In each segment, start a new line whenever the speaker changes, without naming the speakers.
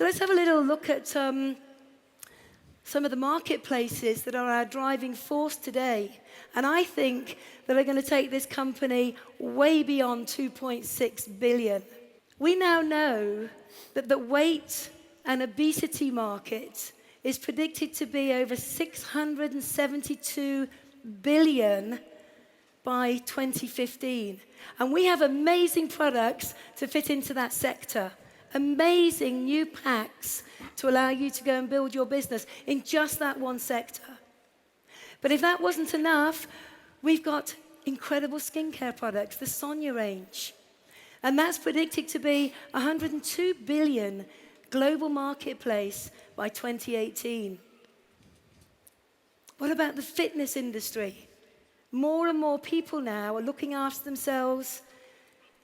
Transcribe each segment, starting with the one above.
So let's have a little look at some of the marketplaces that are our driving force today. And I think that are going to take this company way beyond 2.6 billion. We now know that the weight and obesity market is predicted to be over 672 billion by 2015. And we have amazing products to fit into that sector. Amazing new packs to allow you to go and build your business in just that one sector. But if that wasn't enough, we've got incredible skincare products, the Sonia range. And that's predicted to be 102 billion global marketplace by 2018. What about the fitness industry? More and more people now are looking after themselves,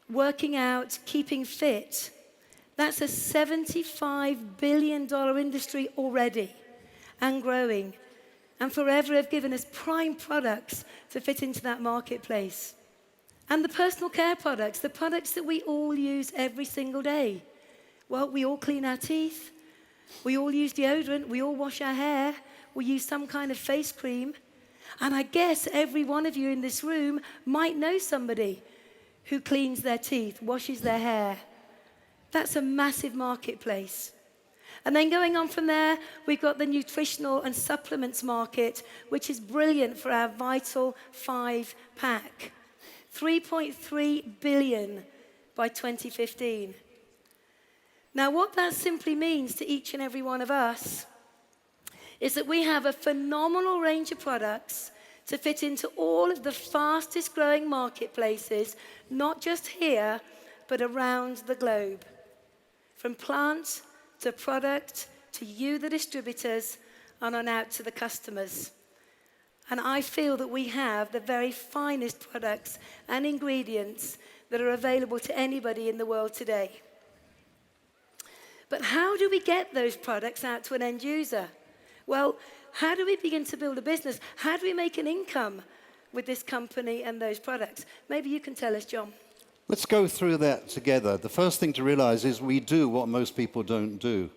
working out, keeping fit. That's a $75 billion industry already and growing. And Forever have given us prime products to fit into that marketplace. And the personal care products, the products that we all use every single day. Well, we all clean our teeth, we all use deodorant, we all wash our hair, we use some kind of face cream. And I guess every one of you in this room might know somebody who cleans their teeth, washes their hair. That's a massive marketplace. And then going on from there, we've got the nutritional and supplements market, which is brilliant for our Vital 5 pack. 3.3 billion by 2015. Now, what that simply means to each and every one of us is that we have a phenomenal range of products to fit into all of the fastest growing marketplaces, not just here, but around the globe. From plant to product to you, the distributors, and on out to the customers. And I feel that we have the very finest products and ingredients that are available to anybody in the world today. But how do we get those products out to an end user? Well, how do we begin to build a business? How do we make an income with this company and those products? Maybe you can tell us, John.
Let's go through that together. The first thing to realize is we do what most people don't do.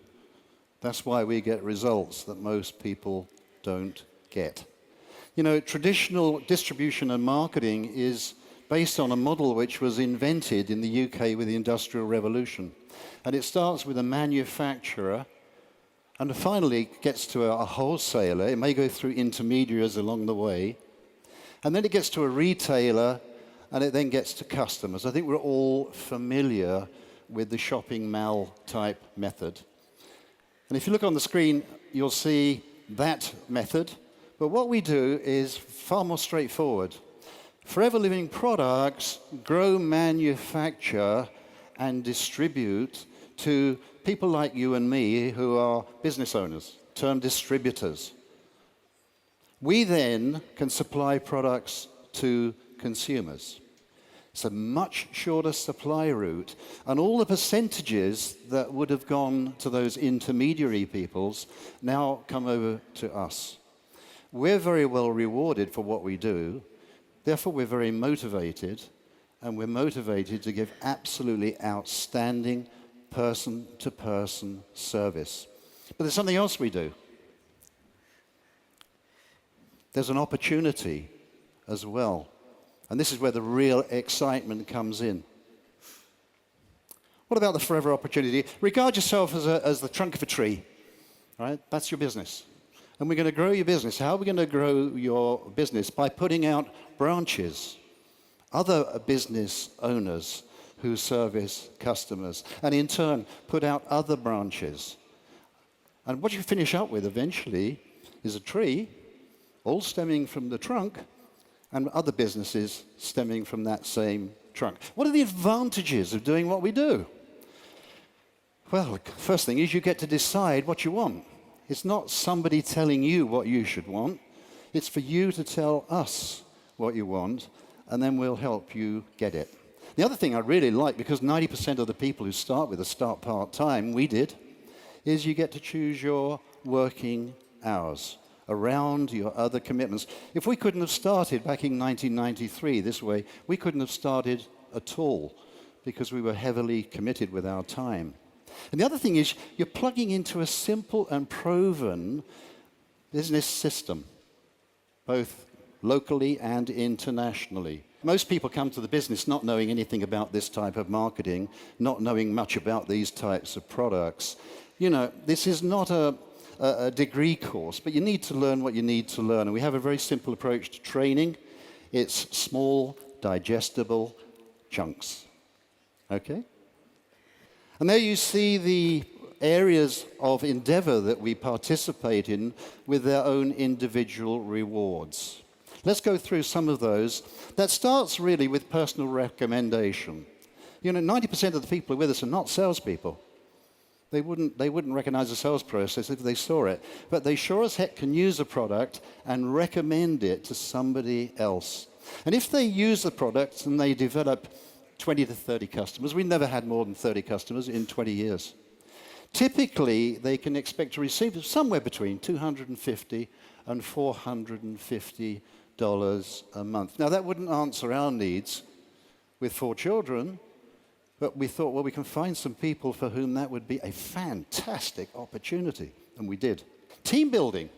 That's why we get results that most people don't get. You know, traditional distribution and marketing is based on a model which was invented in the UK with the Industrial Revolution. And it starts with a manufacturer and finally gets to a wholesaler. It may go through intermediaries along the way. And then it gets to a retailer, and it then gets to customers. I think we're all familiar with the shopping mall type method. And if you look on the screen, you'll see that method. But what we do is far more straightforward. Forever Living products grow, manufacture, and distribute to people like you and me who are business owners, termed distributors. We then can supply products to consumers. It's a much shorter supply route, and all the percentages that would have gone to those intermediary peoples now come over to us. We're very well rewarded for what we do, therefore we're very motivated, and we're motivated to give absolutely outstanding person-to-person service. But there's something else we do. There's an opportunity as well. And this is where the real excitement comes in. What about the Forever opportunity? Regard yourself as the trunk of a tree, right? That's your business. And we're going to grow your business. How are we going to grow your business? By putting out branches, other business owners who service customers, and in turn put out other branches. And what you finish up with eventually is a tree, all stemming from the trunk, and other businesses stemming from that same trunk. What are the advantages of doing what we do? Well, the first thing is you get to decide what you want. It's not somebody telling you what you should want. It's for you to tell us what you want, and then we'll help you get it. The other thing I really like, because 90% of the people who start with us start part-time, we did, is you get to choose your working hours around your other commitments. If we couldn't have started back in 1993 this way, we couldn't have started at all because we were heavily committed with our time. And the other thing is you're plugging into a simple and proven business system, both locally and internationally. Most people come to the business not knowing anything about this type of marketing, not knowing much about these types of products. You know, this is not a degree course, but you need to learn what you need to learn. And we have a very simple approach to training. It's small, digestible chunks. Okay? And there you see the areas of endeavor that we participate in with their own individual rewards. Let's go through some of those. That starts really with personal recommendation. You know, 90% of the people who are with us are not salespeople. They wouldn't recognize the sales process if they saw it. But they sure as heck can use a product and recommend it to somebody else. And if they use the product and they develop 20 to 30 customers, we've never had more than 30 customers in 20 years. Typically, they can expect to receive somewhere between $250 and $450 a month. Now, that wouldn't answer our needs with 4 children, but we thought, well, we can find some people for whom that would be a fantastic opportunity, and we did. Team building.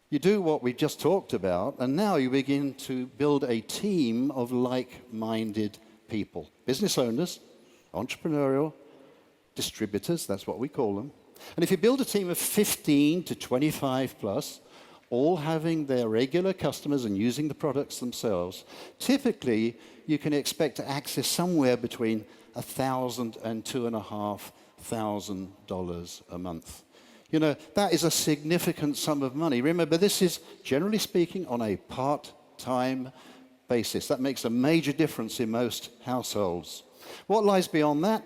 You do what we just talked about, and now you begin to build a team of like-minded people. Business owners, entrepreneurial, distributors, that's what we call them. And if you build a team of 15 to 25 plus, all having their regular customers and using the products themselves, typically you can expect to access somewhere between $1,000 and $2,500 a month. You know, that is a significant sum of money. Remember, this is, generally speaking, on a part-time basis. That makes a major difference in most households. What lies beyond that?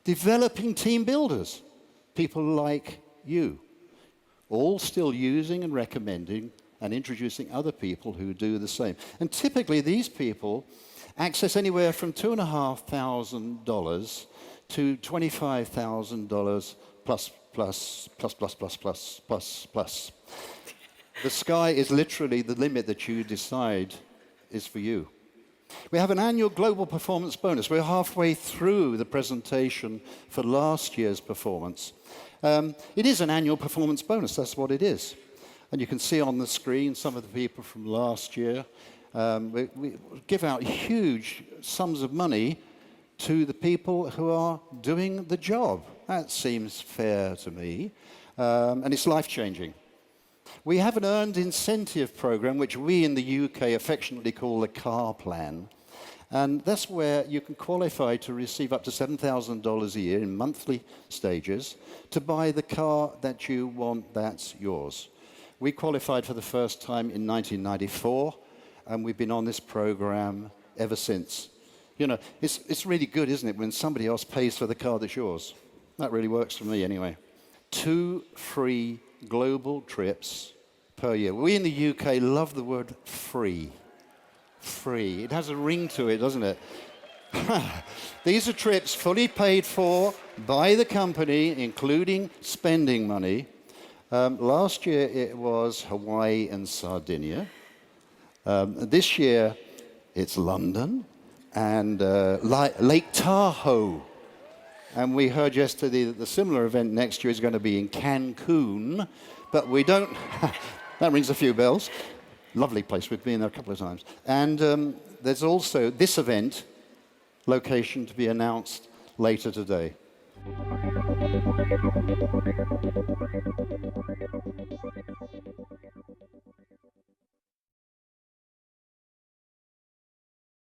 Developing team builders, people like you, all still using and recommending and introducing other people who do the same. And typically, these people access anywhere from $2,500 to $25,000 plus. The sky is literally the limit that you decide is for you. We have an annual global performance bonus. We're halfway through the presentation for last year's performance. It is an annual performance bonus, that's what it is. And you can see on the screen some of the people from last year. We give out huge sums of money to the people who are doing the job. That seems fair to me, and it's life-changing. We have an earned incentive program, which we in the UK affectionately call the car plan, and that's where you can qualify to receive up to $7,000 a year in monthly stages to buy the car that you want that's yours. We qualified for the first time in 1994, and we've been on this program ever since. You know, it's really good, isn't it, when somebody else pays for the car that's yours? That really works for me anyway. 2 free global trips per year. We in the UK love the word free. Free. It has a ring to it, doesn't it? These are trips fully paid for by the company, including spending money. Last year it was Hawaii and Sardinia. This year it's London and Lake Tahoe. And we heard yesterday that the similar event next year is going to be in Cancun, but we don't, that rings a few bells. Lovely place, we've been there a couple of times. And there's also this event, location to be announced later today.